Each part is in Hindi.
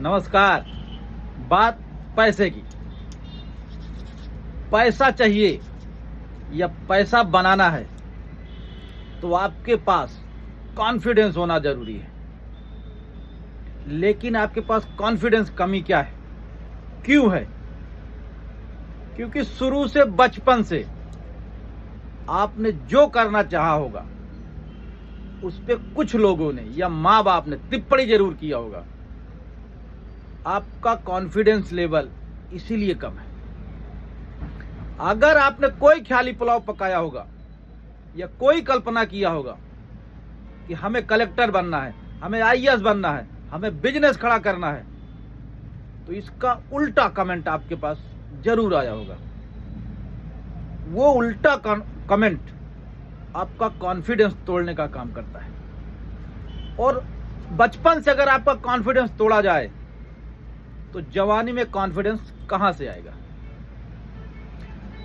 नमस्कार। बात पैसे की। पैसा चाहिए या पैसा बनाना है तो आपके पास कॉन्फिडेंस होना जरूरी है। लेकिन आपके पास कॉन्फिडेंस कमी क्या है, क्यों है? क्योंकि शुरू से बचपन से आपने जो करना चाहा होगा उस पे कुछ लोगों ने या माँ बाप ने टिप्पणी जरूर किया होगा। आपका कॉन्फिडेंस लेवल इसीलिए कम है। अगर आपने कोई ख्याली पुलाव पकाया होगा या कोई कल्पना किया होगा कि हमें कलेक्टर बनना है, हमें आईएएस बनना है, हमें बिजनेस खड़ा करना है, तो इसका उल्टा कमेंट आपके पास जरूर आया होगा। वो उल्टा कमेंट आपका कॉन्फिडेंस तोड़ने का काम करता है। और बचपन से अगर आपका कॉन्फिडेंस तोड़ा जाए तो जवानी में कॉन्फिडेंस कहां से आएगा?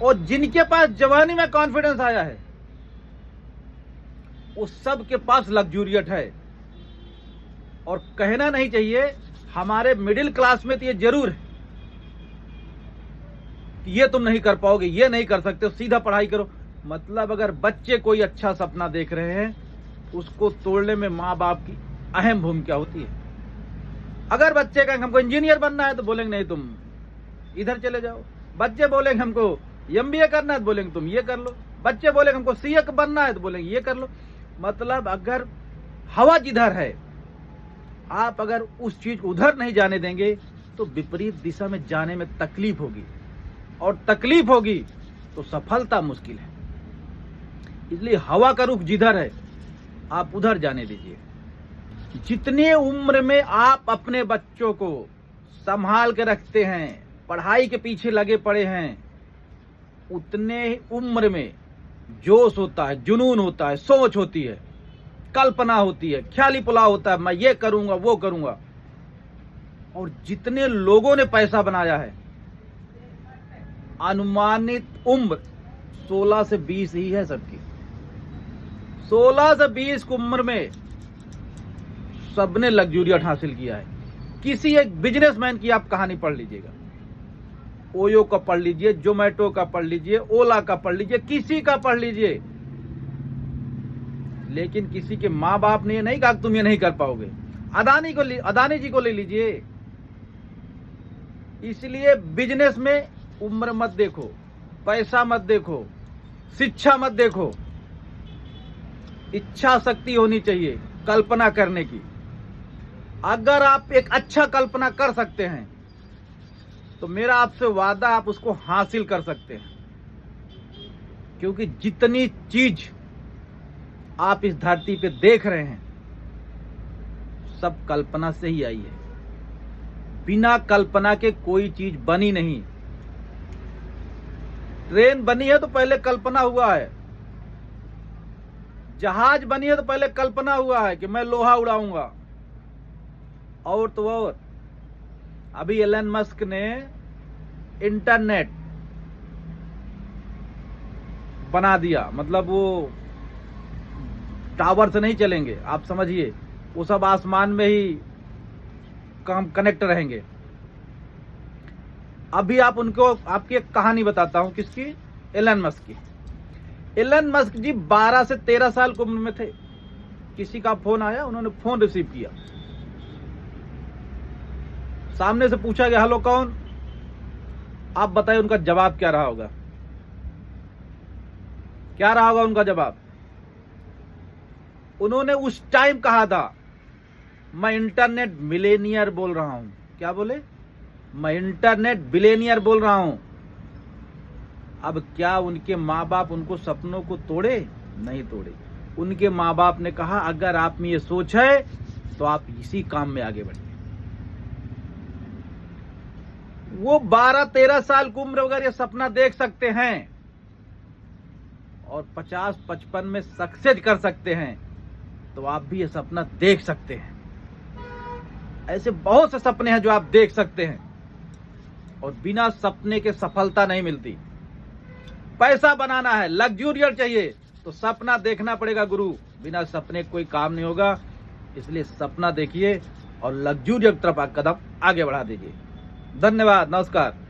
और जिनके पास जवानी में कॉन्फिडेंस आया है उस सब के पास लग्जूरियट है। और कहना नहीं चाहिए, हमारे मिडिल क्लास में तो ये जरूर है कि ये तुम नहीं कर पाओगे, ये नहीं कर सकते, सीधा पढ़ाई करो। मतलब अगर बच्चे कोई अच्छा सपना देख रहे हैं उसको तोड़ने में माँ बाप की अहम भूमिका होती है। अगर बच्चे कहेंगे हमको इंजीनियर बनना है तो बोलेंगे नहीं तुम इधर चले जाओ। बच्चे बोलेंगे हमको एमबीए करना है तो बोलेंगे तुम ये कर लो। बच्चे बोलेंगे हमको सीए बनना है तो बोलेंगे ये कर लो। मतलब अगर हवा जिधर है, आप अगर उस चीज को उधर नहीं जाने देंगे तो विपरीत दिशा में जाने में तकलीफ होगी, और तकलीफ होगी तो सफलता मुश्किल है। इसलिए हवा का रुख जिधर है आप उधर जाने दीजिए। जितने उम्र में आप अपने बच्चों को संभाल के रखते हैं, पढ़ाई के पीछे लगे पड़े हैं, उतने उम्र में जोश होता है, जुनून होता है, सोच होती है, कल्पना होती है, ख्याली पुलाव होता है, मैं ये करूंगा वो करूंगा। और जितने लोगों ने पैसा बनाया है, अनुमानित उम्र 16 से 20 ही है सबकी। 16 से 20 की उम्र में सबने लग्जूरियत हासिल किया है। किसी एक बिजनेसमैन की आप कहानी पढ़ लीजिएगा, ओयो का पढ़ लीजिए, जोमेटो का पढ़ लीजिए, ओला का पढ़ लीजिए, किसी का पढ़ लीजिए। लेकिन किसी के माँ बाप ने ये नहीं कहा तुम ये नहीं कर पाओगे। अदानी जी को ले लीजिए। इसलिए बिजनेस में उम्र मत देखो, पैसा मत देखो, शिक्षा मत देखो, इच्छा शक्ति होनी चाहिए कल्पना करने की। अगर आप एक अच्छा कल्पना कर सकते हैं तो मेरा आपसे वादा, आप उसको हासिल कर सकते हैं। क्योंकि जितनी चीज आप इस धरती पे देख रहे हैं सब कल्पना से ही आई है। बिना कल्पना के कोई चीज बनी नहीं। ट्रेन बनी है तो पहले कल्पना हुआ है, जहाज बनी है तो पहले कल्पना हुआ है कि मैं लोहा उड़ाऊंगा। और तो और अभी एलन मस्क ने इंटरनेट बना दिया। मतलब वो टावर से नहीं चलेंगे, आप समझिए, वो सब आसमान में ही कनेक्ट रहेंगे। अभी आप उनको आपकी एक कहानी बताता हूं, किसकी? एलन मस्क की। एलन मस्क जी 12 से 13 साल की उम्र में थे। किसी का फोन आया, उन्होंने फोन रिसीव किया। सामने से पूछा गया हेलो कौन? आप बताइए उनका जवाब क्या रहा होगा? क्या रहा होगा उनका जवाब? उन्होंने उस टाइम कहा था मैं इंटरनेट मिलेनियर बोल रहा हूं। क्या बोले? मैं इंटरनेट बिलेनियर बोल रहा हूं। अब क्या उनके माँ बाप उनको सपनों को तोड़े? नहीं तोड़े। उनके माँ बाप ने कहा अगर आप में ये सोच है तो आप इसी काम में आगे बढ़िए। वो 12-13 साल की उम्र अगर ये सपना देख सकते हैं और 50-55 में सक्सेस कर सकते हैं तो आप भी ये सपना देख सकते हैं। ऐसे बहुत से सपने हैं जो आप देख सकते हैं, और बिना सपने के सफलता नहीं मिलती। पैसा बनाना है, लग्जूरियत चाहिए तो सपना देखना पड़ेगा गुरु। बिना सपने कोई काम नहीं होगा। इसलिए सपना देखिए और लग्जूरी की तरफ कदम आगे बढ़ा दीजिए। धन्यवाद, नमस्कार।